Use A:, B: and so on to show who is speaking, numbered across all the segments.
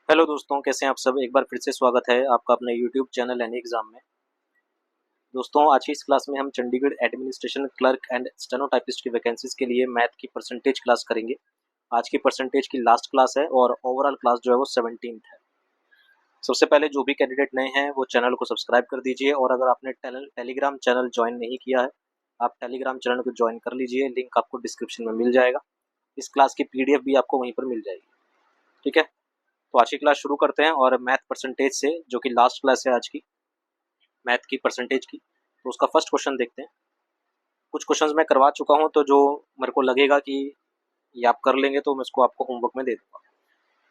A: Hello दोस्तों, कैसे हैं आप सब। एक बार फिर से स्वागत है आपका अपने यूट्यूब चैनल एनी एग्जाम में। दोस्तों, आज की इस क्लास में हम Chandigarh administration clerk and stenotypist की वैकेंसीज के लिए मैथ की परसेंटेज क्लास करेंगे। आज की परसेंटेज की लास्ट क्लास है और ओवरऑल क्लास जो है वो 17th है। सबसे पहले जो भी कैंडिडेट नए हैं वो चैनल को सब्सक्राइब कर दीजिए, और अगर आपने टेलीग्राम चैनल ज्वाइन नहीं किया है, आप टेलीग्राम चैनल को ज्वाइन कर लीजिए। लिंक आपको डिस्क्रिप्शन में मिल जाएगा। इस क्लास की PDF भी आपको वहीं पर मिल जाएगी। ठीक है, तो आज की क्लास शुरू करते हैं और मैथ परसेंटेज से, जो कि लास्ट क्लास है आज की मैथ की परसेंटेज की। तो उसका फर्स्ट क्वेश्चन देखते हैं। कुछ क्वेश्चंस मैं करवा चुका हूं, तो जो मेरे को लगेगा कि ये आप कर लेंगे तो मैं इसको आपको होमवर्क में दे दूंगा।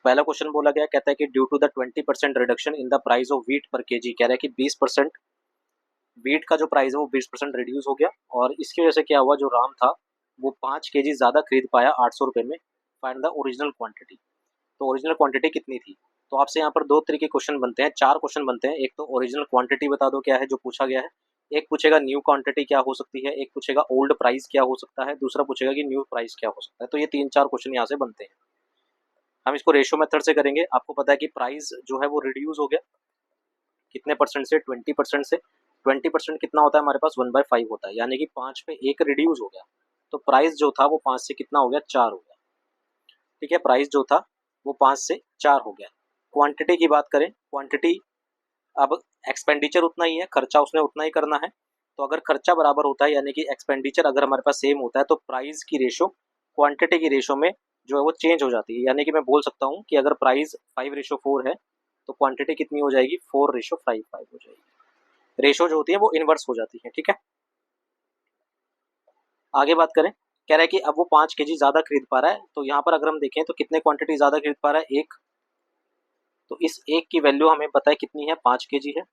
A: पहला क्वेश्चन बोला गया, कहता है कि due to the 20% reduction in the price of wheat per kg. कह रहा है कि 20% व्हीट का जो प्राइस है वो 20% रिड्यूस हो गया, और इसकी वजह से क्या हुआ, जो राम था वो 5 kg ज़्यादा खरीद पाया 800 रुपये में। Find the original quantity. तो ओरिजिनल क्वांटिटी कितनी थी। तो आपसे यहाँ पर दो तरीके के क्वेश्चन बनते हैं, चार क्वेश्चन बनते हैं। एक तो ओरिजिनल क्वांटिटी बता दो क्या है जो पूछा गया है, एक पूछेगा न्यू क्वांटिटी क्या हो सकती है, एक पूछेगा ओल्ड प्राइस क्या हो सकता है, दूसरा पूछेगा कि न्यू प्राइस क्या हो सकता है। तो ये तीन चार क्वेश्चन यहाँ से बनते हैं। हम इसको रेशो मेथड से करेंगे। आपको पता है कि प्राइस जो है वो रिड्यूस हो गया कितने परसेंट से, 20% से। 20% कितना होता है हमारे पास, 1/5 होता है, यानी कि 5 पे 1 रिड्यूस हो गया। तो प्राइस जो था वो 5 से कितना हो गया, 4 हो गया। ठीक है, प्राइस जो था वो 5 से 4 हो गया। क्वांटिटी की बात करें, क्वांटिटी अब एक्सपेंडिचर उतना ही है, खर्चा उसने उतना ही करना है। तो अगर खर्चा बराबर होता है, यानी कि एक्सपेंडिचर अगर हमारे पास सेम होता है, तो प्राइस की रेशो क्वांटिटी की रेशो में जो है वो चेंज हो जाती है। यानी कि मैं बोल सकता हूँ कि अगर प्राइस 5:4 है तो क्वांटिटी कितनी हो जाएगी, 4:5 हो जाएगी। रेशो जो होती है वो इनवर्स हो जाती है। ठीक है, आगे बात करें। कह रहा है कि अब वो 5 kg ज्यादा खरीद पा रहा है। तो यहाँ पर अगर हम देखें तो कितने क्वांटिटी ज्यादा खरीद पा रहा है, एक। तो इस एक की वैल्यू हमें पता है कितनी है, 5 kg है।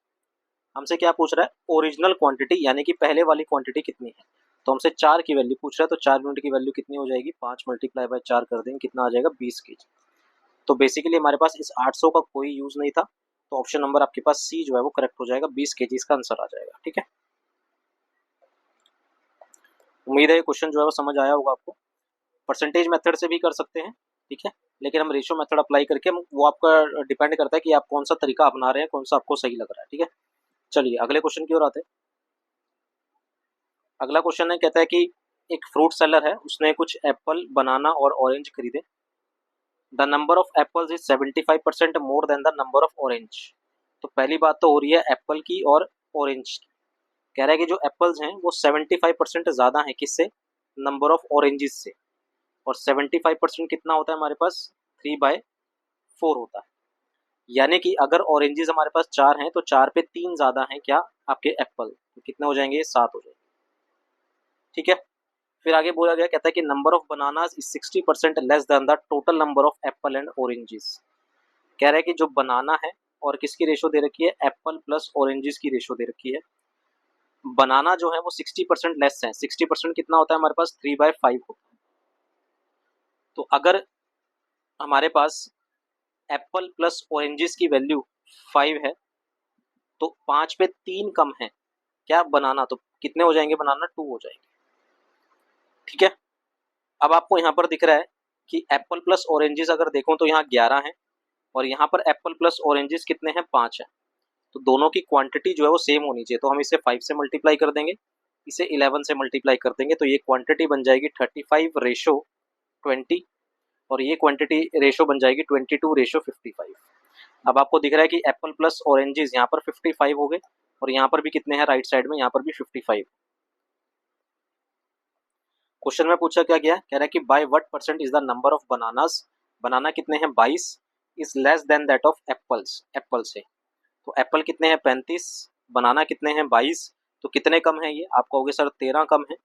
A: हमसे क्या पूछ रहा है, ओरिजिनल क्वांटिटी, यानी कि पहले वाली क्वांटिटी कितनी है। तो हमसे 4 की वैल्यू पूछ रहा है, तो 4 यूनिट की वैल्यू कितनी हो जाएगी, 5 × 4 कर देंगे, कितना आ जाएगा, 20 kg। तो बेसिकली हमारे पास इस 800 का कोई यूज नहीं था, तो ऑप्शन नंबर आपके पास सी जो है वो करेक्ट हो जाएगा, 20 kg इसका आंसर आ जाएगा। ठीक है, उम्मीद है ये क्वेश्चन जो है वो समझ आया होगा आपको। परसेंटेज मेथड से भी कर सकते हैं, ठीक है, लेकिन हम रेशियो मेथड अप्लाई करके वो आपका डिपेंड करता है कि आप कौन सा तरीका अपना रहे हैं, कौन सा आपको सही लग रहा है। ठीक है, चलिए अगले क्वेश्चन की ओर आते हैं। अगला क्वेश्चन है, कहता है कि एक फ्रूट सेलर है, उसने कुछ एप्पल, बनाना और ऑरेंज खरीदे। The number of apples is 75% more than the number of orange. तो पहली बात तो हो रही है एप्पल की और ऑरेंज की। कह रहा है कि जो एप्पल्स हैं वो 75% ज़्यादा है किससे, नंबर ऑफ ऑरेंजेस से। और 75% कितना होता है हमारे पास, 3/4 होता है। यानी कि अगर ऑरेंजेस हमारे पास 4 हैं तो 4 पे 3 ज़्यादा हैं क्या, आपके एप्पल। तो कितने हो जाएंगे, 7 हो जाएंगे। ठीक है, फिर आगे बोला गया, कहता है कि number of bananas is 60% less than the total number of Apple and oranges. कह रहा है कि जो बनाना है और किसकी रेशो दे रखी है, एप्पल प्लस ऑरेंजेस की रेशो दे रखी है। बनाना जो है वो 60% लेस है। 60% कितना होता है हमारे पास, 3/5 होता है। तो अगर हमारे पास एप्पल प्लस ऑरेंजेस की वैल्यू 5 है, तो 5 पे 3 कम है क्या, बनाना। तो कितने हो जाएंगे, बनाना 2 हो जाएंगे। ठीक है, अब आपको यहाँ पर दिख रहा है कि एप्पल प्लस ऑरेंजेस अगर देखो तो यहाँ 11 है, और यहाँ पर एप्पल प्लस ऑरेंजेस कितने हैं, 5 है। तो दोनों की क्वांटिटी जो है वो सेम होनी चाहिए। तो हम इसे 5 से मल्टीप्लाई कर देंगे, इसे 11 से मल्टीप्लाई कर देंगे, तो ये क्वांटिटी बन जाएगी 35:20, और ये क्वांटिटी रेशो बन जाएगी 22:55। अब आपको दिख रहा है कि एप्पल प्लस ऑरेंजेस यहाँ पर 55 हो गए, और यहाँ पर भी कितने हैं, राइट साइड में यहाँ पर भी 55। क्वेश्चन में पूछा क्या गया, कह रहा है कि by what percent is the number of bananas. Banana कितने हैं, 22, is less than that of apples, apple से। तो एप्पल कितने हैं, 35, बनाना कितने हैं, 22। तो कितने कम है ये, आप कहोगे सर 13 कम है।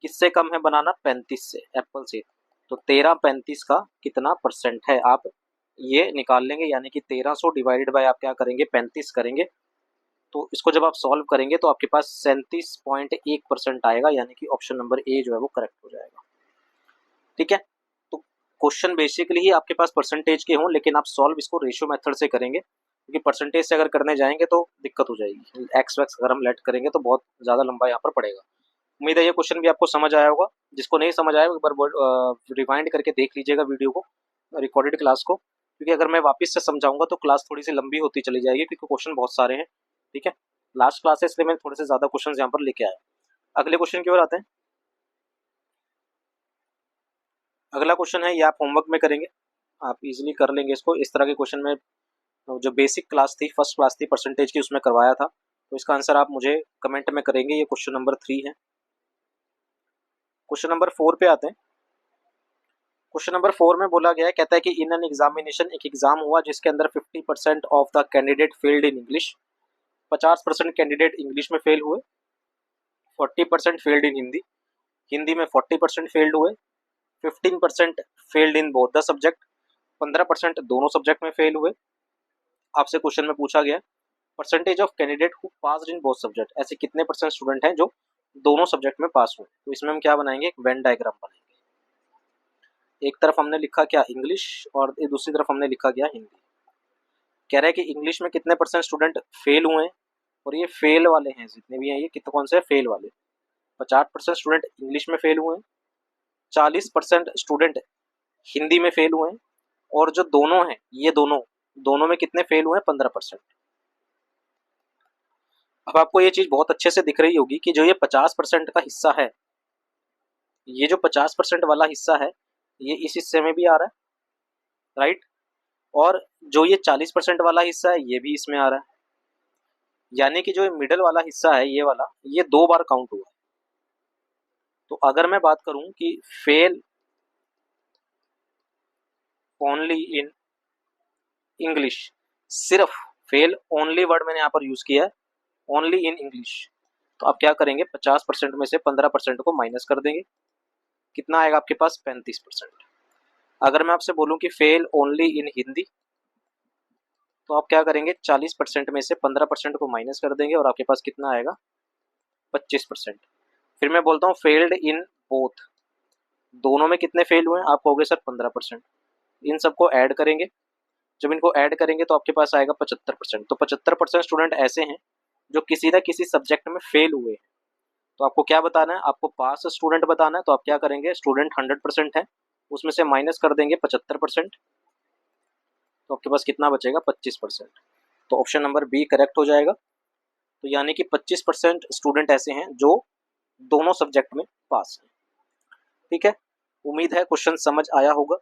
A: किससे कम है बनाना, 35 से, एप्पल से। तो 13 35 का कितना परसेंट है, आप ये निकाल लेंगे। यानी कि 1300 डिवाइडेड बाय आप क्या करेंगे, 35 करेंगे। तो इसको जब आप सॉल्व करेंगे तो आपके पास 37.1% आएगा, यानी कि ऑप्शन नंबर ए जो है वो करेक्ट हो जाएगा। ठीक है, तो क्वेश्चन बेसिकली ही आपके पास परसेंटेज के हों, लेकिन आप सॉल्व इसको रेशियो मेथड से करेंगे, क्योंकि परसेंटेज से अगर करने जाएंगे तो दिक्कत हो जाएगी। एक्स वैक्स अगर हम लेट करेंगे तो बहुत ज़्यादा लंबा यहाँ पर पड़ेगा। उम्मीद है ये क्वेश्चन भी आपको समझ आया होगा। जिसको नहीं समझ आया एक बार रिवाइंड करके देख लीजिएगा वीडियो को, रिकॉर्डेड क्लास को, क्योंकि अगर मैं वापस से समझाऊंगा तो क्लास थोड़ी सी लंबी होती चली जाएगी, क्योंकि क्वेश्चन बहुत सारे हैं। ठीक है, लास्ट क्लास है इसलिए मैंने थोड़े से ज्यादा क्वेश्चन यहाँ पर लेके आया। अगले क्वेश्चन की ओर आते हैं। अगला क्वेश्चन है, ये आप होमवर्क में करेंगे, आप इजीली कर लेंगे इसको। इस तरह के क्वेश्चन में जो बेसिक क्लास थी, फर्स्ट क्लास थी परसेंटेज की, उसमें करवाया था। तो इसका आंसर आप मुझे कमेंट में करेंगे। ये क्वेश्चन नंबर 3 है। क्वेश्चन नंबर 4 पे आते हैं। क्वेश्चन नंबर 4 में बोला गया है, कहता है कि इन एन एग्जामिनेशन, एक एग्जाम हुआ जिसके अंदर 50% of the candidate failed in English. 50% candidate English में फेल हुए, 40% फेल्ड इन हिंदी, हिंदी में 40% फेल्ड हुए, 15% failed in both the subject, 15% दोनों सब्जेक्ट में फेल हुए। आपसे क्वेश्चन में पूछा गया percentage of candidate who passed in both subject, ऐसे कितने परसेंट स्टूडेंट हैं जो दोनों सब्जेक्ट में पास हुए। तो इसमें हम क्या बनाएंगे, एक वेन डायग्राम बनाएंगे। एक तरफ हमने लिखा क्या, इंग्लिश, और दूसरी तरफ हमने लिखा क्या, हिंदी। कह रहा है कि इंग्लिश में कितने परसेंट स्टूडेंट फेल हुए हैं, और ये फेल वाले हैं जितने भी हैं, ये कितने कौन से फेल वाले। 50% स्टूडेंट इंग्लिश में फेल हुए हैं, 40% स्टूडेंट हिंदी में फेल हुए हैं, और जो दोनों हैं ये दोनों में कितने फेल हुए हैं, 15%। अब आपको ये चीज बहुत अच्छे से दिख रही होगी कि जो ये 50% का हिस्सा है, ये जो 50% वाला हिस्सा है, ये इस हिस्से में भी आ रहा है, राइट। और जो ये 40% वाला हिस्सा है, ये भी इसमें आ रहा है। यानी कि जो मिडल वाला हिस्सा है, ये वाला, ये 2 बार काउंट हुआ। तो अगर मैं बात करूं कि फेल ओनली इन इंग्लिश, सिर्फ फेल ओनली वर्ड मैंने यहाँ पर यूज किया है, ओनली इन इंग्लिश, तो आप क्या करेंगे, 50% में से 15% को माइनस कर देंगे। कितना आएगा आपके पास, 35%। अगर मैं आपसे बोलूं कि फेल ओनली इन हिंदी, तो आप क्या करेंगे, 40% में से 15% को माइनस कर देंगे, और आपके पास कितना आएगा, 25%। फिर मैं बोलता हूँ फेल्ड इन बोथ, दोनों में कितने फेल हुए हैं, आप कहोगे सर 15%। इन सबको ऐड करेंगे, जब इनको ऐड करेंगे तो आपके पास आएगा 75%। तो 75% स्टूडेंट ऐसे हैं जो किसी न किसी सब्जेक्ट में फेल हुए हैं। तो आपको क्या बताना है, आपको पास स्टूडेंट बताना है। तो आप क्या करेंगे, स्टूडेंट 100% है, उसमें से माइनस कर देंगे 75%, तो आपके पास कितना बचेगा, 25%। तो ऑप्शन नंबर बी करेक्ट हो जाएगा। तो यानी कि 25% स्टूडेंट ऐसे हैं जो दोनों सब्जेक्ट में पास हैं। ठीक है, उम्मीद है क्वेश्चन समझ आया होगा।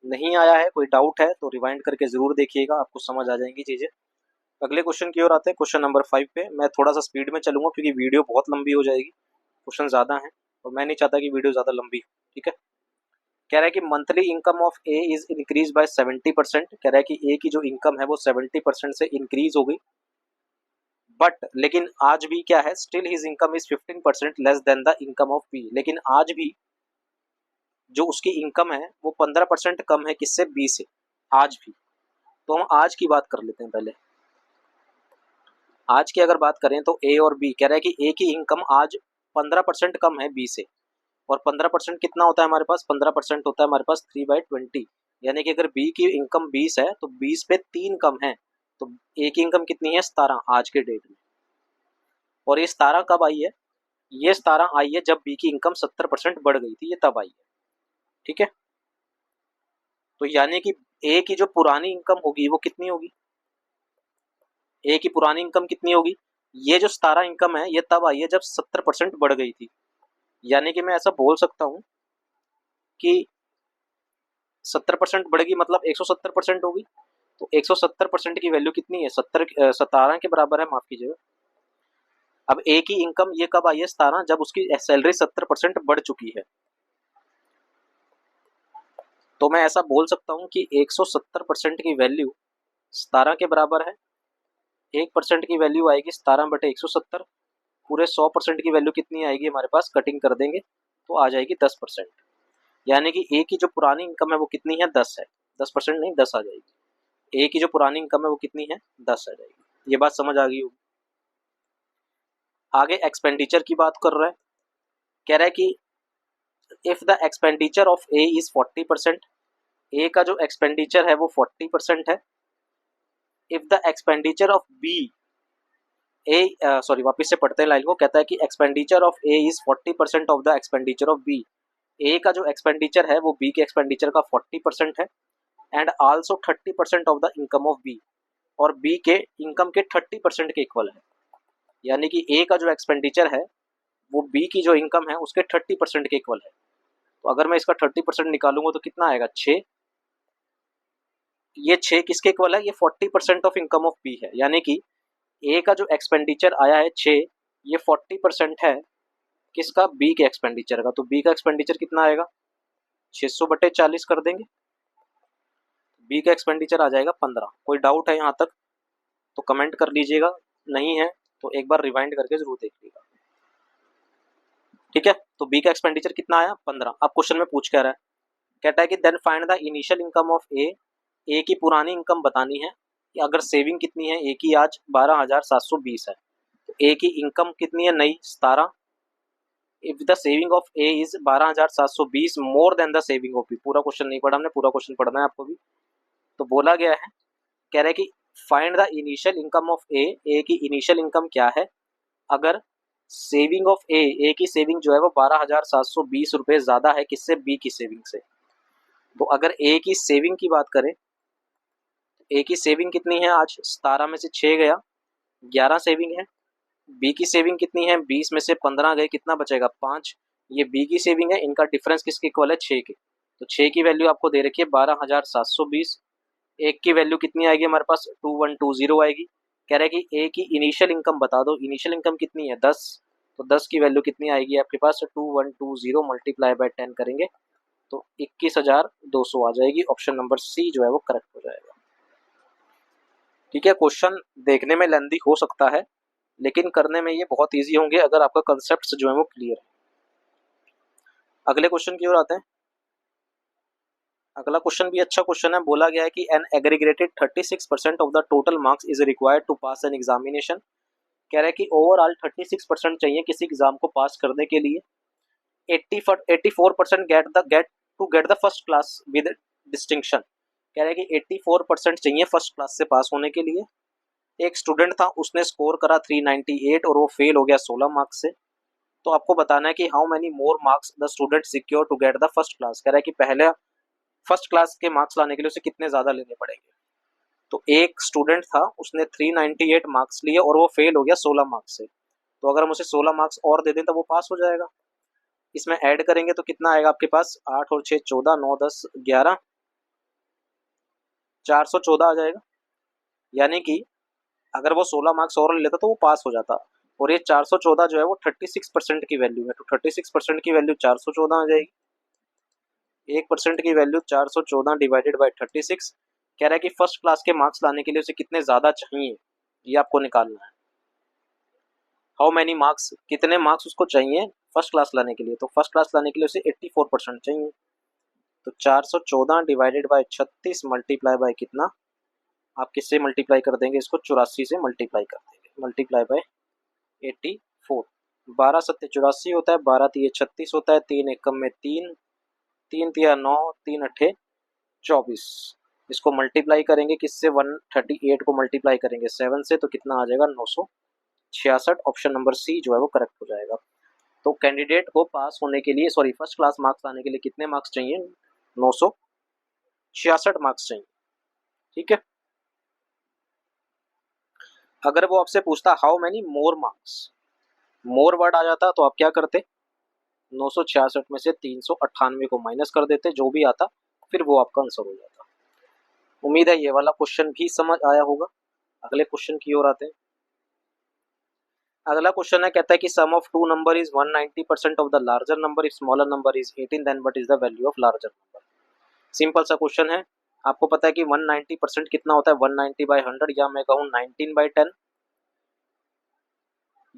A: नहीं आया है, कोई डाउट है तो रिवाइंड करके जरूर देखिएगा, आपको समझ आ जाएंगी चीजें। अगले क्वेश्चन की ओर आते हैं, क्वेश्चन नंबर 5 पे। मैं थोड़ा सा स्पीड में चलूंगा क्योंकि वीडियो बहुत लंबी हो जाएगी, क्वेश्चन ज्यादा है और मैं नहीं चाहता कि वीडियो ज्यादा लंबी हो। ठीक है, कह रहा है कि monthly income of A is increase bye 70%। कह रहा है कि ए की जो इनकम है वो 70% से इंक्रीज हो गई, बट लेकिन आज भी क्या है, still his income is 15% less than the income of B. लेकिन आज भी जो उसकी इनकम है वो 15% कम है, किससे, बी से, आज भी। तो हम आज की बात कर लेते हैं पहले। आज की अगर बात करें तो ए और बी, कह रहा है कि ए की इनकम आज 15% कम है बी से, और 15% कितना होता है हमारे पास, 15% होता है हमारे पास 3/20। यानी कि अगर बी की इनकम 20 है तो 20 पे 3 कम है, तो ए की इनकम कितनी है, 17 आज के डेट में। और ये 17 कब आई है, ये 17 आई है जब बी की इनकम 70% बढ़ गई थी, ये तब आई है। ठीक है, तो यानी कि ए की जो पुरानी इनकम होगी वो कितनी होगी, ए की पुरानी इनकम कितनी होगी, ये जो 17 इनकम है ये तब आई है जब 70% बढ़ गई थी। यानी कि मैं ऐसा बोल सकता हूं कि 70% बढ़ेगी मतलब 170% होगी। तो 170% की वैल्यू कितनी है, 17 के बराबर है, माफ कीजिएगा। अब ए की इनकम ये कब आई है, 17, जब उसकी सैलरी 70% बढ़ चुकी है। तो मैं ऐसा बोल सकता हूं कि 170% की वैल्यू 17 के बराबर है। 1% की वैल्यू आएगी 17/170, पूरे 100% की वैल्यू कितनी आएगी हमारे पास, कटिंग कर देंगे तो आ जाएगी 10%। यानी कि ए की जो पुरानी इनकम है वो कितनी है, 10 है, 10% नहीं 10 आ जाएगी। ए की जो पुरानी इनकम है वो कितनी है, 10 आ जाएगी। ये बात समझ आ गई होगी। आगे एक्सपेंडिचर की बात कर रहा है, कह रहा है कि if the expenditure of A is 40%, A का जो एक्सपेंडिचर है वो 40% है। If the expenditure of B, A sorry वापस से पढ़ते हैं लाइन को, कहता है कि expenditure of A is 40% of the expenditure of B. A का जो एक्सपेंडिचर है वो बी के एक्सपेंडिचर का 40% है, and also 30% of the income of B, और बी के इनकम के 30% के इक्वल है। यानी कि ए का जो एक्सपेंडिचर है वो बी की जो इनकम है उसके 30% के इक्वल है। तो अगर मैं इसका 30% निकालूंगा तो कितना आएगा, 6। ये 6 किसके इक्वल है, ये 40% ऑफ इनकम ऑफ बी है। यानी कि ए का जो एक्सपेंडिचर आया है 6, ये 40% है किसका, बी के एक्सपेंडिचर का। तो बी का एक्सपेंडिचर कितना आएगा, 600/40 कर देंगे, बी का एक्सपेंडिचर आ जाएगा 15। कोई डाउट है यहाँ तक तो कमेंट कर लीजिएगा, नहीं है तो एक बार रिवाइंड करके जरूर देख लीजिएगा। ठीक है, तो बी का एक्सपेंडिचर कितना आया, 15। अब क्वेश्चन में पूछ क्या रहा है, कहता है कि then find the initial income of A की पुरानी इनकम बतानी है कि अगर सेविंग कितनी है, ए की आज 12,720 है, तो ए की इनकम कितनी है नई, 17। If the saving of A is 12,720 more than the saving of B. पूरा क्वेश्चन नहीं पढ़ा हमने, पूरा क्वेश्चन पढ़ना है आपको भी। तो बोला गया है, कह रहे हैं कि find the initial income of A की इनिशियल इनकम क्या है अगर सेविंग ऑफ ए की सेविंग जो है वो 12,720 रुपये ज्यादा है किससे, बी की सेविंग से। तो अगर ए की सेविंग की बात करें, ए की सेविंग कितनी है आज, 17 में से 6 गया 11 सेविंग है। बी की सेविंग कितनी है, 20 में से 15 गए, कितना बचेगा, 5। ये बी की सेविंग है, इनका डिफरेंस किसके इक्वल है, 6 के। तो 6 की वैल्यू आपको दे रखी है 12,720। एक की वैल्यू कितनी आएगी हमारे पास, 2120 आएगी। कह रहे हैं कि ए की इनिशियल इनकम बता दो, इनिशियल इनकम कितनी है, 10। तो 10 की वैल्यू कितनी आएगी आपके पास, 2120 मल्टीप्लाई बाय 10 करेंगे तो 21,200 आ जाएगी। ऑप्शन नंबर सी जो है वो करेक्ट हो जाएगा। ठीक है, क्वेश्चन देखने में लेंदी हो सकता है लेकिन करने में ये बहुत इजी होंगे अगर आपका कंसेप्ट जो है वो क्लियर है। अगले क्वेश्चन की ओर आते हैं। अगला क्वेश्चन भी अच्छा क्वेश्चन है। बोला गया है कि an aggregated 36% of the total marks is required to pass an examination. कह रहा है कि ओवरऑल 36% चाहिए किसी एग्जाम को पास करने के लिए। 84% gate the first class with distinction. कह रहे हैं कि 84% चाहिए फर्स्ट क्लास से पास होने के लिए। एक स्टूडेंट था, उसने स्कोर करा 398 और वो फेल हो गया 16 मार्क्स से। तो आपको बताना है कि how many more marks the student secure to get the first class. कह रहा है कि पहले फर्स्ट क्लास के मार्क्स लाने के लिए उसे कितने ज्यादा लेने पड़ेंगे। तो एक स्टूडेंट था, उसने 398 मार्क्स लिए और वो फेल हो गया 16 मार्क्स से। तो अगर हम उसे 16 मार्क्स और दे दें तो वो पास हो जाएगा। इसमें ऐड करेंगे तो कितना आएगा आपके पास, 8 और 6 14, 9 10 11, 414 आ जाएगा। यानी कि अगर वो 16 मार्क्स और ले लेता तो वो पास हो जाता। और ये 414 जो है वो 36% की वैल्यू है। तो 36% की वैल्यू 414 आ जाएगी। 1% की वैल्यू 414 डिवाइडेड बाई 36। कह रहा है कि फर्स्ट क्लास के मार्क्स लाने के लिए उसे कितने ज्यादा चाहिए, ये आपको निकालना है। हाउ मैनी मार्क्स, कितने मार्क्स उसको चाहिए फर्स्ट क्लास लाने के लिए। तो फर्स्ट क्लास लाने के लिए उसे 84% चाहिए। तो 414 डिवाइडेड बाई 36 मल्टीप्लाई बाय कितना, आप किससे मल्टीप्लाई कर देंगे इसको, 84 से मल्टीप्लाई कर देंगे, मल्टीप्लाई बाय 84। 12 सत्ते 84 होता है, 12 तिये 36 होता है, 3 एकम में 3, 3 तिया 9, 3 अट्ठे 24। इसको मल्टीप्लाई करेंगे किससे, 138 को मल्टीप्लाई करेंगे 7 से तो कितना आ जाएगा, 966। ऑप्शन नंबर सी जो है वो करेक्ट हो जाएगा। तो कैंडिडेट को पास होने के लिए, सॉरी फर्स्ट क्लास मार्क्स लाने के लिए कितने मार्क्स चाहिए, 966 मार्क्स चाहिए। ठीक है, अगर वो आपसे पूछता how many more marks, more word आ जाता तो आप क्या करते, 966 में से 398 को माइनस कर देते, जो भी आता फिर वो आपका आंसर हो जाता। उम्मीद है ये वाला क्वेश्चन भी समझ आया होगा। अगले क्वेश्चन की ओर आते हैं। अगला क्वेश्चन है, कहता है कि sum of two number is 190% of the larger number if smaller number is 18, then what is the value of larger number. Simple सा क्वेश्चन है। आपको पता है कि 190% कितना होता है, 190/100, या मैं कहूँ 19/10।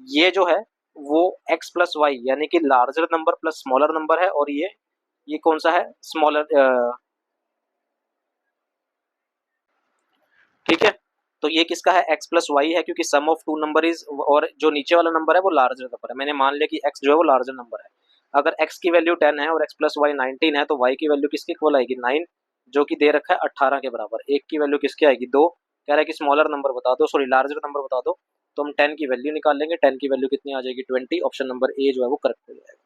A: ये जो है वो x प्लस वाई यानी कि larger number plus smaller number है, और ये कौन सा है, स्मॉलर। ठीक है, तो ये किसका है, x प्लस वाई है, क्योंकि सम ऑफ टू नंबर इज, और जो नीचे वाला नंबर है वो लार्जर नंबर है। मैंने मान लिया कि x जो है वो लार्जर नंबर है। अगर x की वैल्यू 10 है और x प्लस वाई 19 है तो y की वैल्यू किसकी इक्वल आएगी, 9, जो कि दे रखा है 18 के बराबर। एक की वैल्यू किसकी आएगी, 2। कह रहा है कि स्मॉलर नंबर बता दो, सॉरी लार्जर नंबर बता दो। तो हम 10 की वैल्यू निकाल लेंगे, 10 की वैल्यू कितनी आ जाएगी, 20। ऑप्शन नंबर ए जो है वो करेक्ट हो जाएगा।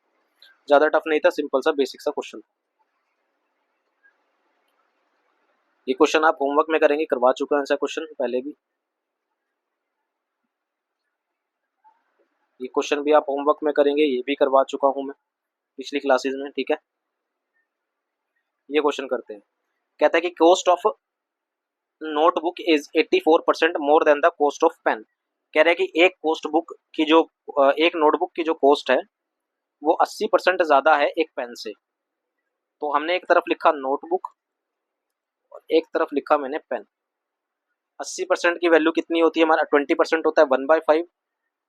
A: ज्यादा टफ नहीं था, सिंपल सा बेसिक सा क्वेश्चन। ये क्वेश्चन आप होमवर्क में करेंगे, करवा चुका है ऐसा क्वेश्चन पहले भी। ये क्वेश्चन भी आप होमवर्क में करेंगे, ये भी करवा चुका हूं मैं पिछली क्लासेस में, ठीक है। ये क्वेश्चन करते हैं। कहता है कि cost of notebook is 84% more than the cost of pen. कह रहे हैं कि एक कॉस्ट बुक की जो एक नोटबुक की जो कॉस्ट है वो 80% ज्यादा है एक पेन से। तो हमने एक तरफ लिखा नोटबुक और एक तरफ लिखा मैंने पेन। 80% की वैल्यू कितनी होती है हमारा, 20% होता है 1/5,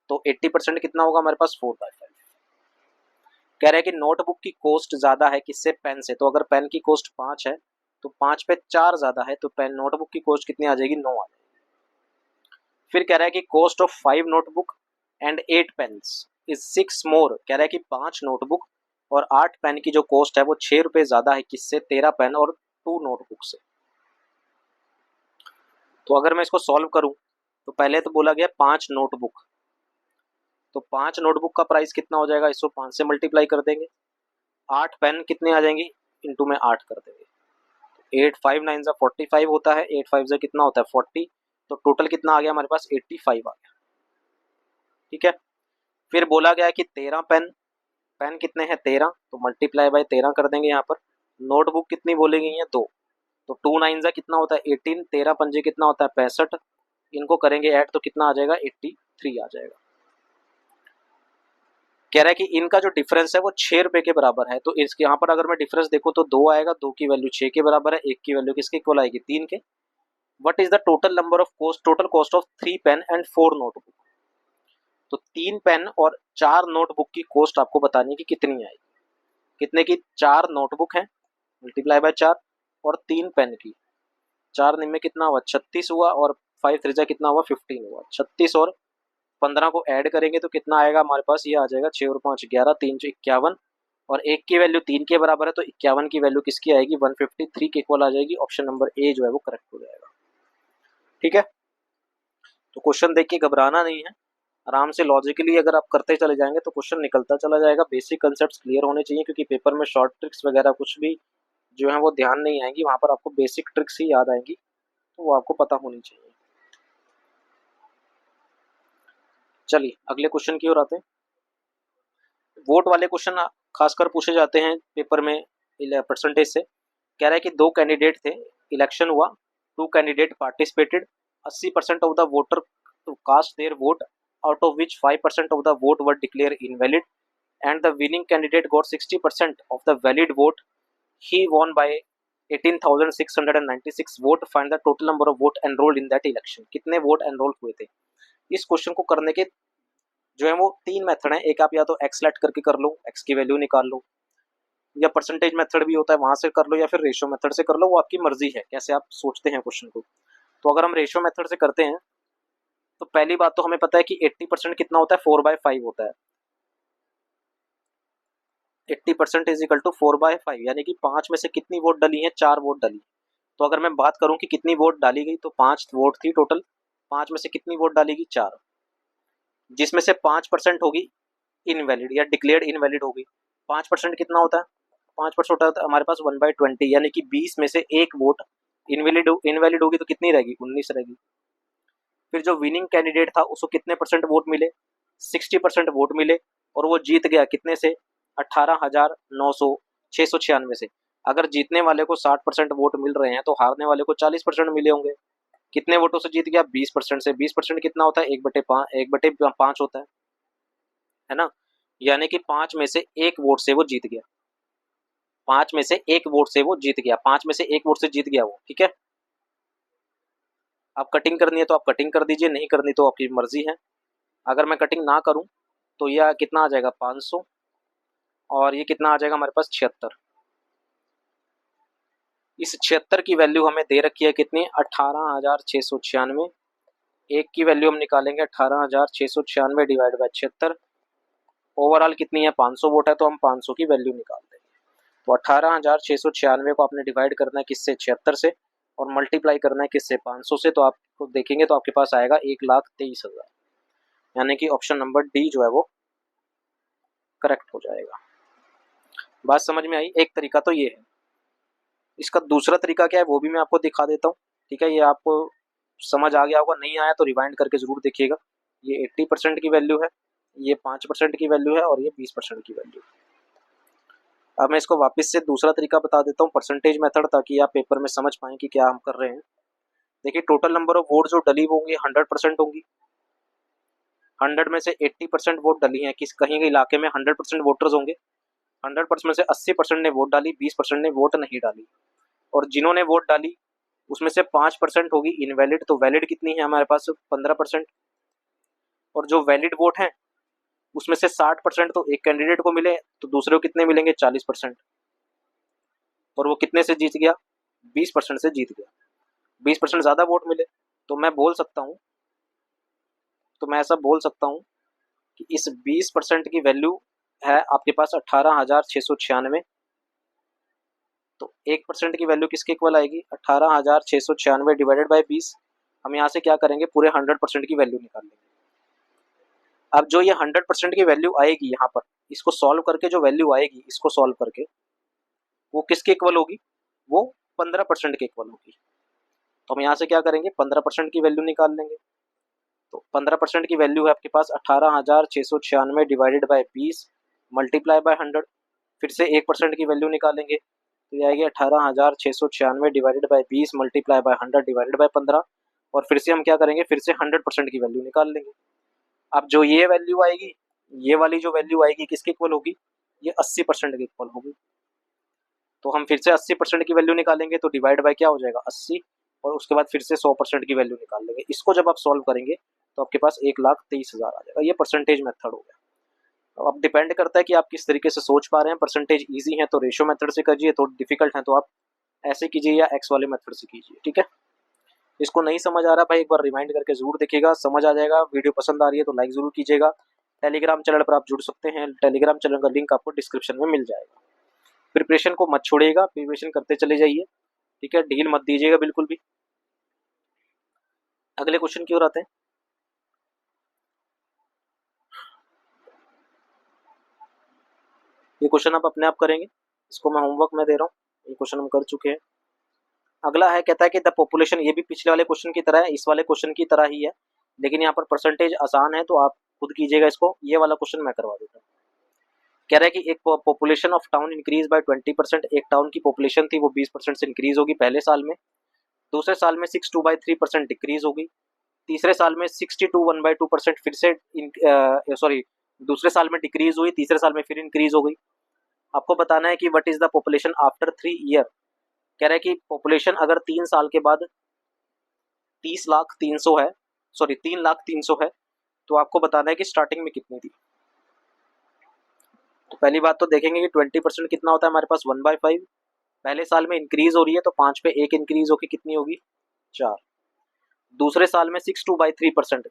A: तो 80% कितना होगा हमारे पास 4/5। कह रहे हैं कि नोटबुक की कॉस्ट ज्यादा है किससे, पेन से। तो अगर पेन की कॉस्ट 5 है तो 5 पे 4 ज्यादा है, तो पेन नोटबुक की कॉस्ट कितनी आ जाएगी, 9 आ जाएगी। फिर कह रहा है कि cost of 5 notebook and 8 pens is 6 more. कह रहा है कि 5 नोटबुक और 8 पेन की जो कॉस्ट है वो 6 रुपए ज्यादा है किससे, 13 पेन और 2 नोटबुक से। तो अगर मैं इसको सॉल्व करूं तो पहले तो बोला गया 5 नोटबुक, तो 5 नोटबुक का प्राइस कितना हो जाएगा, इसको 5 से मल्टीप्लाई कर देंगे। 8 पेन कितने आ जाएंगे, इंटू में 8 कर देंगे। 8 5 9 जा 45 होता है, 8 5 जा कितना होता है 40, तो टोटल कितना आ गया हमारे पास 85 आ गया, ठीक है। फिर बोला गया कि 13 पेन, पेन कितने हैं 13, तो मल्टीप्लाई बाय 13 कर देंगे यहाँ पर। नोटबुक कितनी बोली गई है 2, तो 2 9 जा कितना होता है 18, 13 पंजे कितना होता है 65, इनको करेंगे ऐड तो कितना आ जाएगा 83 आ जाएगा। कह रहा है कि इनका जो डिफरेंस है वो 6 रुपए के बराबर है। तो इसके यहाँ पर अगर मैं डिफरेंस देखूँ तो 2 आएगा, 2 की वैल्यू 6 के बराबर है, 1 की वैल्यू किसके इक्वल आएगी 3 के। What is the total number of cost, total cost of 3 pen and 4 notebook. तो 3 पेन और 4 नोटबुक की कॉस्ट आपको बतानी है कि कितनी आएगी। कितने की, 4 नोटबुक है मल्टीप्लाई बाय 4 और 3 पेन की, 4 में कितना हुआ 36 हुआ और 5 3 कितना हुआ 15 हुआ। 36 और 15 को ऐड करेंगे तो कितना आएगा हमारे पास, ये आ जाएगा 6 और 5 11, 3 51 और 1 की वैल्यू 3 के बराबर है, तो 51 की वैल्यू किसकी आएगी 153 के इक्वल आ जाएगी। ऑप्शन नंबर ए जो है वो करेक्ट हो जाएगा, ठीक है। तो क्वेश्चन देख के घबराना नहीं है, आराम से लॉजिकली अगर आप करते चले जाएंगे तो क्वेश्चन निकलता चला जाएगा। बेसिक कंसेप्ट क्लियर होने चाहिए, क्योंकि पेपर में शॉर्ट ट्रिक्स वगैरह कुछ भी जो है वो ध्यान नहीं आएंगी, वहां पर आपको बेसिक ट्रिक्स ही याद आएंगी, तो वो आपको पता होनी चाहिए। चलिए अगले क्वेश्चन की ओर आते हैं। वोट वाले क्वेश्चन खासकर पूछे जाते हैं पेपर में परसेंटेज से। कह रहा है कि 2 कैंडिडेट थे, इलेक्शन हुआ, 2 candidate participated, 80% of the voter to cast their vote, out of which 5% of the vote were declared invalid, and the winning candidate got 60% of the valid vote. He won by 18,696 vote. Find the total number of vote enrolled in that election. कितने vote enrol हुए थे। इस question को करने के जो है वो 3 मेथड हैं। एक आप या तो एक्स लेट करके कर लो, एक्स की वैल्यू निकाल लो, या परसेंटेज मेथड भी होता है वहां से कर लो, या फिर रेशियो मेथड से कर लो, वो आपकी मर्जी है कैसे आप सोचते हैं क्वेश्चन को। तो अगर हम रेशियो मेथड से करते हैं तो पहली बात तो हमें पता है कि 80% कितना होता है 4/5 होता है। 80% इज इक्वल टू 4/5, यानी कि 5 में से कितनी वोट डली है, 4 वोट डली। तो अगर मैं बात करूं कि कितनी वोट डाली गई, तो 5 वोट थी टोटल, 5 में से कितनी वोट डाली गई 4, जिसमें से 5% होगी इनवैलिड या डिक्लेयर्ड इनवैलिड होगी। 5% कितना होता है, 5% होता है हमारे पास 1/20, यानी कि 20 में से एक वोट इनवैलिड इनवैलिड होगी, तो कितनी रहेगी 19 रहेगी। फिर जो विनिंग कैंडिडेट था उसको कितने परसेंट वोट मिले, 60% वोट मिले, और वो जीत गया कितने से, 18,696 से। अगर जीतने वाले को 60% वोट मिल रहे हैं तो हारने वाले को 40% मिले होंगे। कितने वोटों से जीत गया, 20% से। 20% कितना होता है 1/5 होता है ना, यानी कि 5 में से एक वोट से वो जीत गया, 5 में से एक वोट से वो जीत गया, 5 में से एक वोट से जीत गया वो, ठीक है। आप कटिंग करनी है तो आप कटिंग कर दीजिए, नहीं करनी तो आपकी मर्जी है। अगर मैं कटिंग ना करूं तो यह कितना आ जाएगा 500, और ये कितना आ जाएगा हमारे पास 76। इस 76 की वैल्यू हमें दे रखी है कितनी, 18,696। एक की वैल्यू हम निकालेंगे 18,696 डिवाइड बाय 76। ओवरऑल कितनी है 500 वोट है, तो हम 500 की वैल्यू निकाल देंगे। तो 18,696 को आपने डिवाइड करना है किससे, 76 से, और मल्टीप्लाई करना है किससे 500 से। तो आपको देखेंगे तो आपके पास आएगा 1,23,000, यानी कि ऑप्शन नंबर डी जो है वो करेक्ट हो जाएगा। बात समझ में आई, एक तरीका तो ये है। इसका दूसरा तरीका क्या है वो भी मैं आपको दिखा देता हूँ। ठीक है, ये आपको समझ आ गया होगा, नहीं आया तो रिवाइंड करके ज़रूर देखिएगा। ये 80% की वैल्यू है, ये 5% की वैल्यू है और ये 20% की वैल्यू है। अब मैं इसको वापस से दूसरा तरीका बता देता हूँ, परसेंटेज मेथड, ताकि आप पेपर में समझ पाएँ कि क्या हम कर रहे हैं। देखिए, टोटल नंबर ऑफ वोट जो डली होंगी 100% होंगी। 100 में से 80% वोट डली हैं, किस कहीं के इलाके में 100% वोटर्स होंगे। 100% में से 80% ने वोट डाली, 20% ने वोट नहीं डाली। और जिन्होंने वोट डाली उसमें से 5% होगी इनवैलिड। तो वैलिड कितनी है हमारे पास? 15%। और जो वैलिड वोट हैं उसमें से 60% तो एक कैंडिडेट को मिले, तो दूसरे को कितने मिलेंगे? 40%। और वो कितने से जीत गया? 20% से जीत गया। 20% ज़्यादा वोट मिले। तो मैं बोल सकता हूँ, तो मैं ऐसा बोल सकता हूँ कि इस 20% की वैल्यू है आपके पास 18,696। तो 1% की वैल्यू किसके इक्वल आएगी? 18,696 डिवाइडेड बाई 20। हम यहाँ से क्या करेंगे? पूरे 100% की वैल्यू निकाल लेंगे। अब जो ये 100% की वैल्यू आएगी यहाँ पर, इसको सॉल्व करके जो वैल्यू आएगी, इसको सॉल्व करके वो किसके इक्वल होगी? वो 15% के इक्वल होगी। तो हम यहाँ से क्या करेंगे? 15% की वैल्यू निकाल लेंगे। तो 15% की वैल्यू है आपके पास 18,696 डिवाइडेड बाई 20 मल्टीप्लाई बाय 100। फिर से 1% की वैल्यू निकालेंगे, तो ये आएगी 18,696 divided by 20 multiply by 100 divided by 15। और फिर से हम क्या करेंगे? फिर से 100% की वैल्यू निकाल लेंगे। अब जो ये वैल्यू आएगी, ये वाली जो वैल्यू आएगी किसके इक्वल होगी? ये 80% के इक्वल होगी। तो हम फिर से 80% की वैल्यू निकालेंगे, तो डिवाइड बाय क्या हो जाएगा? 80। और उसके बाद फिर से 100% की वैल्यू निकाल लेंगे। इसको जब आप सॉल्व करेंगे तो आपके पास 1,23,000 आ जाएगा। ये परसेंटेज मेथड हो गया। तो अब डिपेंड करता है कि आप किस तरीके से सोच पा रहे हैं। परसेंटेज ईजी है तो रेशियो मेथड से कीजिए, थोड़ी डिफिकल्ट है तो आप ऐसे कीजिए या एक्स वाले मेथड से कीजिए। ठीक है, इसको नहीं समझ आ रहा भाई, एक बार रिमाइंड करके जरूर देखिएगा, समझ आ जाएगा। वीडियो पसंद आ रही है तो लाइक जरूर कीजिएगा। टेलीग्राम चैनल पर आप जुड़ सकते हैं, टेलीग्राम चैनल का लिंक आपको डिस्क्रिप्शन में मिल जाएगा। प्रिपरेशन को मत छोड़िएगा, प्रिपरेशन करते चले जाइए। ठीक है, ढील मत दीजिएगा बिल्कुल भी। अगले क्वेश्चन की ओर आते हैं। ये क्वेश्चन आप अपने आप करेंगे, इसको मैं होमवर्क में दे रहा हूँ। ये क्वेश्चन हम कर चुके हैं। अगला है, कहता है कि द पॉपुलेशन, ये भी पिछले वाले क्वेश्चन की तरह है, इस वाले क्वेश्चन की तरह ही है, लेकिन यहाँ पर परसेंटेज आसान है तो आप खुद कीजिएगा इसको। ये वाला क्वेश्चन मैं करवा देता हूँ। कह रहा है कि एक population of town increase by 20%। एक टाउन की पॉपुलेशन थी वो 20% से इंक्रीज होगी पहले साल में। दूसरे साल में 62/3% डिक्रीज होगी। तीसरे साल में 62/1/2% फिर से सॉरी, दूसरे साल में डिक्रीज हुई, तीसरे साल में फिर इंक्रीज हो गई। आपको बताना है कि what is the population after 3 year. कह रहा है कि पॉपुलेशन अगर 3 साल के बाद 30,03,000 है, सॉरी 3,03,000 है, तो आपको बताना है कि स्टार्टिंग में कितनी थी। तो पहली बात तो देखेंगे कि 20% कितना होता है हमारे पास? 1/5। पहले साल में इंक्रीज हो रही है तो 5 पे 1 इंक्रीज होकर कितनी होगी? 4। दूसरे साल में 62/3%,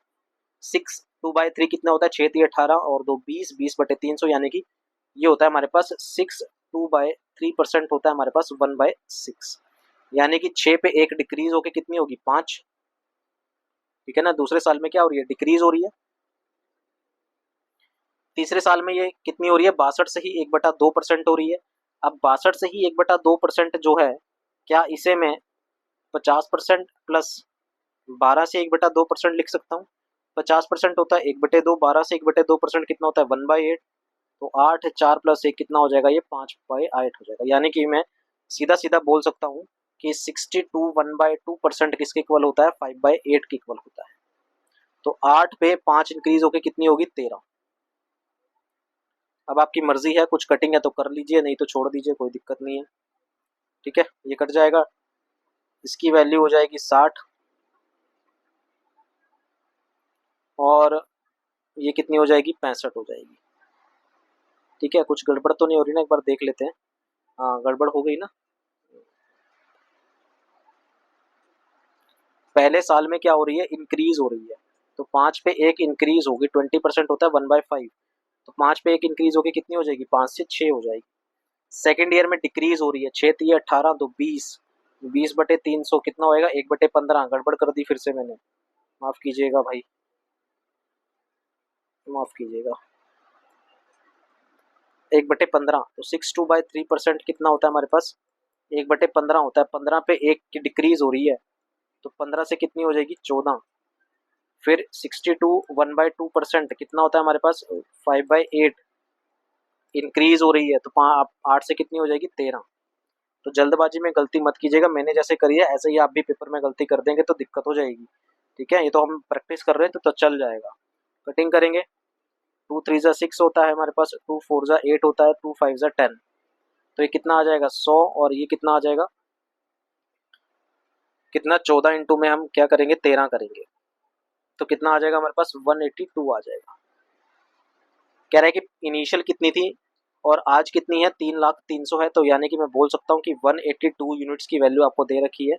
A: 62/3 कितना होता है? 6×3 = 18 और 2 20, 20/300, यानी कि ये होता है हमारे पास 62/3% होता है हमारे पास 1/6, यानी कि 6 पे 1 डिक्रीज होके कितनी होगी? 5। ठीक है ना, दूसरे साल में क्या हो रही है? डिक्रीज हो रही है। तीसरे साल में ये कितनी हो रही है? 62 से ही 1/2% हो रही है। अब 62 से ही 1/2% जो है, क्या इसे मैं 50% प्लस 12 से 1/2% लिख सकता हूँ? 50% होता है 1/2, 12 से 1/2% कितना होता है? 1/8। तो 8, 4 प्लस 1 कितना हो जाएगा? ये 5/8 हो जाएगा। यानी कि मैं सीधा सीधा बोल सकता हूँ कि 62 1/2% किसके इक्वल होता है? 5/8 के इक्वल होता है। तो 8 पे 5 इंक्रीज होके कितनी होगी? 13। अब आपकी मर्जी है, कुछ कटिंग है तो कर लीजिए, नहीं तो छोड़ दीजिए, कोई दिक्कत नहीं है। ठीक है, ये कट जाएगा, इसकी वैल्यू हो जाएगी 60 और ये कितनी हो जाएगी? 65 हो जाएगी। ठीक है, कुछ गड़बड़ तो नहीं हो रही ना? एक बार देख लेते हैं। हाँ, गड़बड़ हो गई ना। पहले साल में क्या हो रही है? इंक्रीज हो रही है। तो 5 पे 1 इंक्रीज होगी, 20% होता है 1/5। तो 5 पे 1 इंक्रीज होगी कितनी हो जाएगी? 5 से 6 हो जाएगी। सेकेंड ईयर में डिक्रीज हो रही है, 6×3 = 18, तो 20, 20/300 कितना होएगा? 1/15। गड़बड़ कर दी फिर से मैंने, माफ कीजिएगा भाई, माफ कीजिएगा। 1/15, तो 62/3% कितना होता है हमारे पास? 1/15 होता है, 15 पे 1 की डिक्रीज हो रही है, तो 15 से कितनी हो जाएगी 14। फिर 62 1/2% कितना होता है हमारे पास 5/8 इंक्रीज हो रही है, तो 8 से कितनी हो जाएगी 13। तो जल्दबाजी में गलती मत कीजिएगा, मैंने जैसे करी है ऐसे ही आप भी पेपर में गलती कर देंगे तो दिक्कत हो जाएगी। ठीक है, ये तो हम प्रैक्टिस कर रहे हैं तो चल जाएगा। कटिंग करेंगे, 2 3 6 होता है हमारे पास, 2 4 8 होता है, 2 5 10, तो ये कितना आ जाएगा 100, और ये कितना आ जाएगा कितना 14 इंटू में हम क्या करेंगे 13 करेंगे, तो कितना आ जाएगा हमारे पास 182 आ जाएगा। कह रहा है कि इनिशियल कितनी थी और आज कितनी है, 3,03,000 है, तो यानी कि मैं बोल सकता हूँ कि 182 यूनिट्स की वैल्यू आपको दे रखी है,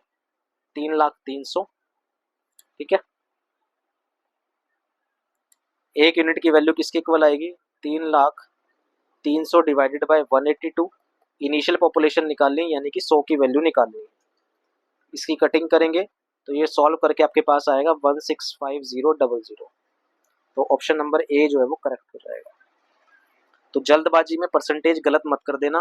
A: 3,03,000। ठीक है, एक यूनिट की वैल्यू किसके इक्वल आएगी 3,03,000 डिवाइडेड बाय 182। इनिशियल पॉपुलेशन निकालनी यानी कि 100 की वैल्यू निकालनी। इसकी कटिंग करेंगे तो ये सॉल्व करके आपके पास आएगा 165000। तो ऑप्शन नंबर ए जो है वो करेक्ट हो जाएगा। तो जल्दबाजी में परसेंटेज गलत मत कर देना,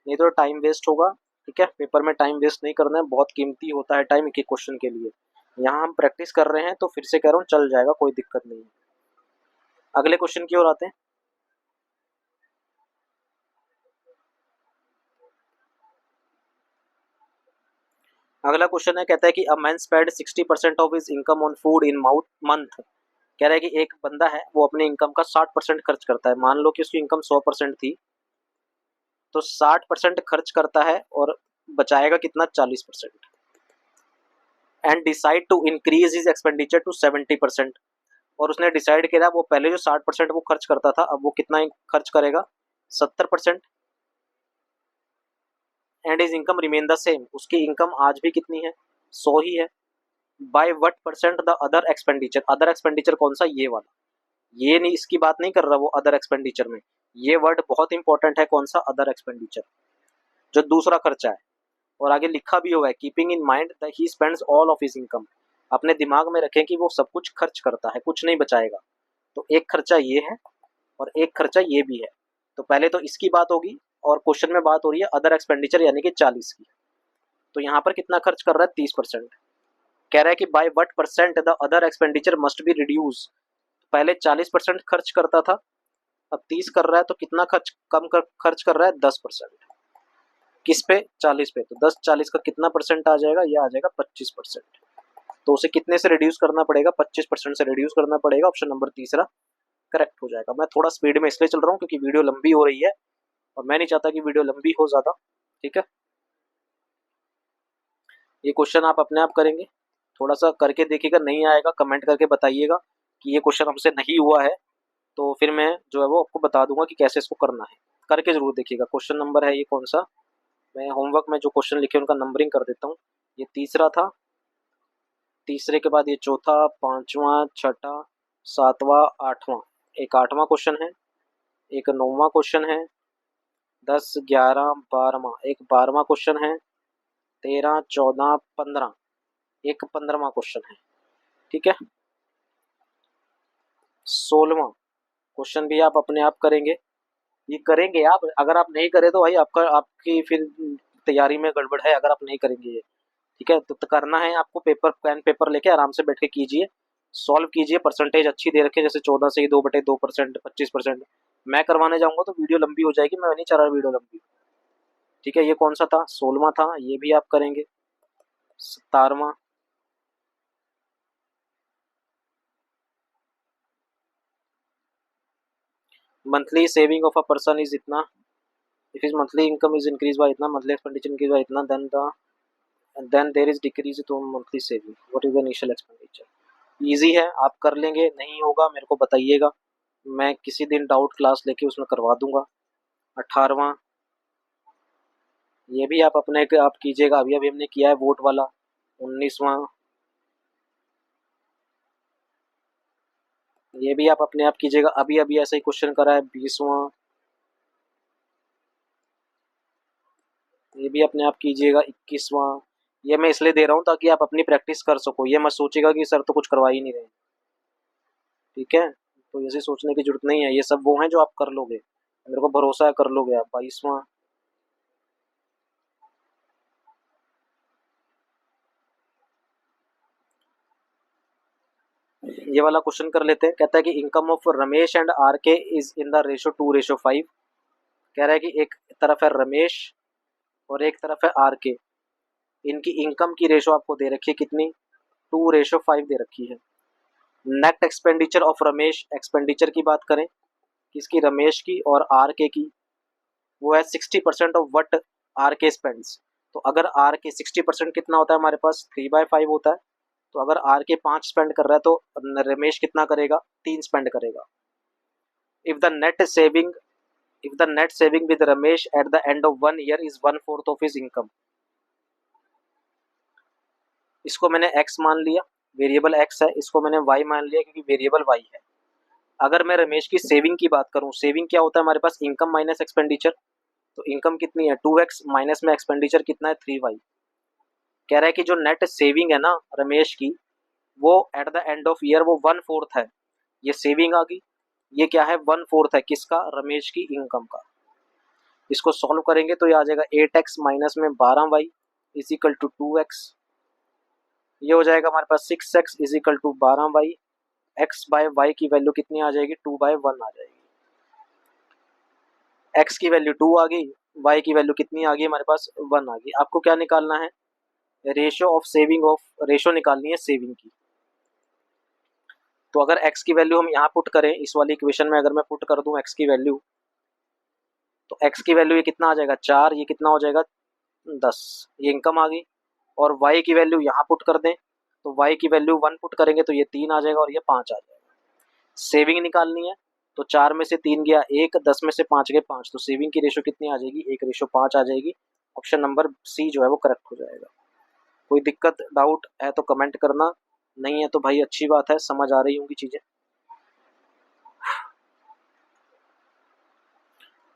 A: नहीं तो टाइम वेस्ट होगा। ठीक है, पेपर में टाइम वेस्ट नहीं करना है, बहुत कीमती होता है टाइम एक एक क्वेश्चन के लिए। यहाँ हम प्रैक्टिस कर रहे हैं तो फिर से कह रहा हूँ चल जाएगा, कोई दिक्कत नहीं है। अगले क्वेश्चन की ओर आते हैं। अगला क्वेश्चन है, कहता है कि a man spend 60% of his income on food in mouth month. कह रहा है कि एक बंदा है वो अपने इनकम का 60% खर्च करता है। मान लो कि उसकी इनकम 100% थी, तो 60% खर्च करता है और बचाएगा कितना 40%। And decide to increase his expenditure to 70%। और उसने डिसाइड किया वो पहले जो 60% वो खर्च करता था अब वो कितना खर्च करेगा 70%। And his income remain the same, उसकी इनकम आज भी कितनी है 100 ही है। Bye what percent the other expenditure, other expenditure कौन सा, ये वाला, ये नहीं, इसकी बात नहीं कर रहा वो अदर एक्सपेंडिचर में। ये वर्ड बहुत इंपॉर्टेंट है, कौन सा अदर एक्सपेंडिचर, जो दूसरा खर्चा है। और आगे लिखा भी हुआ है keeping in mind that he spends all of his income. अपने दिमाग में रखें कि वो सब कुछ खर्च करता है, कुछ नहीं बचाएगा। तो एक खर्चा ये है और एक खर्चा ये भी है। तो पहले तो इसकी बात होगी और क्वेश्चन में बात हो रही है अदर एक्सपेंडिचर यानी कि 40 की। तो यहाँ पर कितना खर्च कर रहा है 30%। कह रहा है कि by what percent the other expenditure must be reduce. पहले 40% खर्च करता था, अब 30 कर रहा है, तो कितना खर्च कर रहा है 10%। किस पे 40 पे, तो 10 40 का कितना परसेंट आ जाएगा, ये आ जाएगा 25%। तो उसे कितने से रिड्यूस करना पड़ेगा 25% से रिड्यूस करना पड़ेगा। ऑप्शन नंबर तीसरा करेक्ट हो जाएगा। मैं थोड़ा स्पीड में इसलिए चल रहा हूँ क्योंकि वीडियो लंबी हो रही है और मैं नहीं चाहता कि वीडियो लंबी हो ज्यादा। ठीक है, ये क्वेश्चन आप अपने आप करेंगे, थोड़ा सा करके देखिएगा, नहीं आएगा कमेंट करके बताइएगा कि ये क्वेश्चन हमसे नहीं हुआ है, तो फिर मैं जो है वो आपको बता दूंगा कि कैसे इसको करना है। करके जरूर देखिएगा। क्वेश्चन नंबर है ये कौन सा, मैं होमवर्क में जो क्वेश्चन लिखे उनका नंबरिंग कर देता हूँ। ये तीसरा था, तीसरे के बाद ये चौथा, पांचवा, छठा, सातवां, आठवां, एक आठवां क्वेश्चन है, एक नौवां क्वेश्चन है, 10 11 12वां, एक 12वां क्वेश्चन है, 13 14 15, एक 15वां क्वेश्चन है। ठीक है, 16वां क्वेश्चन भी आप अपने आप करेंगे। ये करेंगे आप, अगर आप नहीं करे तो भाई आपका आपकी फिर तैयारी में गड़बड़ है अगर आप नहीं करेंगे ये। ठीक है, तो करना है आपको, पेपर पेन पेपर लेके आराम से बैठ के कीजिए, सॉल्व कीजिए। परसेंटेज अच्छी दे रखे, जैसे 14 से ही 2/2%, 25%। मैं करवाने जाऊंगा तो वीडियो लंबी हो जाएगी, मैं नहीं चाह रहा वीडियो लंबी। ठीक है, ये कौन सा था 16वां था, ये भी आप करेंगे। 17वां, monthly saving of a person is इतना, if is monthly income is increase by इतना, मंथली एक्सपेंडिचर इंक्रीज बाय इतना, then there is decrease to monthly saving, what is the initial expenditure. Easy है, आप कर लेंगे, नहीं होगा मेरे को बताइएगा, मैं किसी दिन डाउट क्लास लेके उसमें करवा दूंगा। 18वां, ये भी आप अपने आप कीजिएगा, अभी अभी हमने किया है वोट वाला। 19वां, ये भी आप अपने आप कीजिएगा, अभी अभी ऐसा ही क्वेश्चन करा है। 20वां, ये भी अपने आप कीजिएगा। 21वां, ये मैं इसलिए दे रहा हूँ ताकि आप अपनी प्रैक्टिस कर सको, ये मत सोचिएगा कि सर तो कुछ करवा ही नहीं रहे। ठीक है, तो ऐसे सोचने की जरूरत नहीं है, ये सब वो हैं जो आप कर लोगे, मेरे को भरोसा है कर लोगे आप। 22वां, ये वाला क्वेश्चन कर लेते हैं। कहता है कि income of Ramesh and R K is in the ratio 2:5। कह रहा है कि एक तरफ है रमेश और एक तरफ है आर के, इनकी इनकम की रेशो आपको दे रखी है कितनी, 2:5 दे रखी है। Net expenditure of Ramesh, expenditure की बात करें किसकी, रमेश की और आर के की, वो है 60% ऑफ वट आर के स्पेंड्स। तो अगर आर के 60% कितना होता है हमारे पास, 3/5 होता है। तो अगर आर के 5 स्पेंड कर रहा है तो रमेश कितना करेगा, 3 स्पेंड करेगा। If the net saving with Ramesh at the end of 1 year is 1/4 of his income. इसको मैंने x मान लिया, वेरिएबल x है, इसको मैंने y मान लिया क्योंकि वेरिएबल y है। अगर मैं रमेश की सेविंग की बात करूं, सेविंग क्या होता है हमारे पास, इनकम माइनस एक्सपेंडिचर। तो इनकम कितनी है 2x, माइनस में एक्सपेंडिचर कितना है 3y। कह रहा है कि जो नेट सेविंग है ना रमेश की, वो at the end of year वो 1/4 है। ये सेविंग आ गई, ये क्या है 1/4 है किसका, रमेश की इनकम का। इसको सॉल्व करेंगे तो ये आ जाएगा 8x माइनस में 12y is equal to 2x। ये हो जाएगा हमारे पास 6x is equal to 12y। x by y की वैल्यू कितनी आ जाएगी, 2/1 आ जाएगी। x की वैल्यू 2 आ गई, y की वैल्यू कितनी आ गई हमारे पास 1 आ गई। आपको क्या निकालना है, ratio of saving of, ratio निकालनी है सेविंग की। तो अगर x की वैल्यू हम यहाँ पुट करें, इस वाली इक्वेशन में अगर मैं पुट कर दूं x की वैल्यू, तो x की वैल्यू ये कितना आ जाएगा 4, ये कितना हो जाएगा 10, ये इनकम आ गई। और y की वैल्यू यहाँ पुट कर दें तो y की वैल्यू 1 पुट करेंगे तो ये 3 आ जाएगा और ये 5 आ जाएगा। सेविंग निकालनी है तो 4 में से 3 गया 1, 10 में से 5 गए 5, तो सेविंग की रेशो कितनी आ जाएगी, 1:5 आ जाएगी। ऑप्शन नंबर सी जो है वो करेक्ट हो जाएगा। कोई दिक्कत डाउट है तो कमेंट करना, नहीं है तो भाई अच्छी बात है, समझ आ रही होंगी चीजें।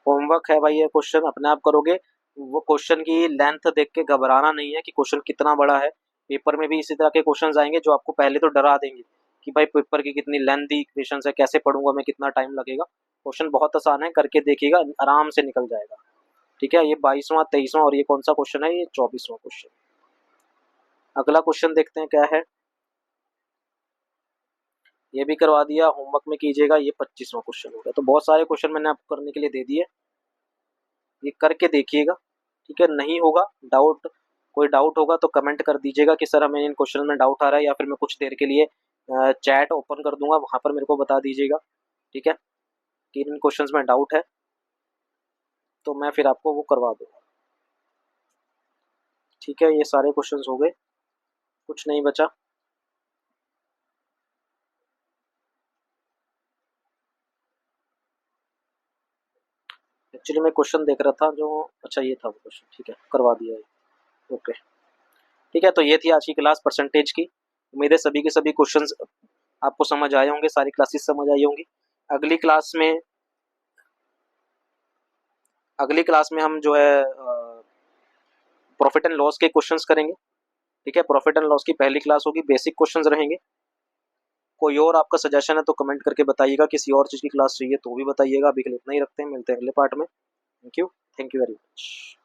A: होमवर्क है भाई, ये क्वेश्चन अपने आप करोगे। वो क्वेश्चन की लेंथ देख के घबराना नहीं है कि क्वेश्चन कितना बड़ा है। पेपर में भी इसी तरह के क्वेश्चन आएंगे जो आपको पहले तो डरा देंगे कि भाई पेपर की कितनी लेंथी इक्वेशन है, कैसे पढ़ूंगा मैं, कितना टाइम लगेगा। क्वेश्चन बहुत आसान है, करके देखिएगा आराम से निकल जाएगा। ठीक है, ये 22वां 23वां और ये कौन सा क्वेश्चन है, ये 24वां क्वेश्चन। अगला क्वेश्चन देखते हैं क्या है। ये भी करवा दिया, होमवर्क में कीजिएगा। ये 25वां क्वेश्चन हो गया। तो बहुत सारे क्वेश्चन मैंने आपको करने के लिए दे दिए, ये करके देखिएगा। ठीक है, नहीं होगा डाउट, कोई डाउट होगा तो कमेंट कर दीजिएगा कि सर हमें इन क्वेश्चन में डाउट आ रहा है, या फिर मैं कुछ देर के लिए चैट ओपन कर दूंगा, वहां पर मेरे को बता दीजिएगा। ठीक है, कि इन क्वेश्चंस में डाउट है तो मैं फिर आपको वो करवा दूंगा। ठीक है, ये सारे क्वेश्चंस हो गए, कुछ नहीं बचा। एक्चुअली मैं क्वेश्चन देख रहा था जो, अच्छा ये था वो क्वेश्चन, ठीक है करवा दिया है। ओके ठीक है, तो ये थी आज की क्लास परसेंटेज की। उम्मीद है सभी के सभी क्वेश्चंस आपको समझ आए होंगे, सारी क्लासेस समझ आई होंगी। अगली क्लास में हम जो है प्रॉफिट एंड लॉस के क्वेश्चंस करेंगे। ठीक है, प्रॉफिट एंड लॉस की पहली क्लास होगी, बेसिक क्वेश्चंस रहेंगे। कोई और आपका सजेशन है तो कमेंट करके बताइएगा, किसी और चीज़ की क्लास चाहिए तो भी बताइएगा। अभी के लिए इतना ही रखते हैं, मिलते हैं अगले पार्ट में। Thank you very much.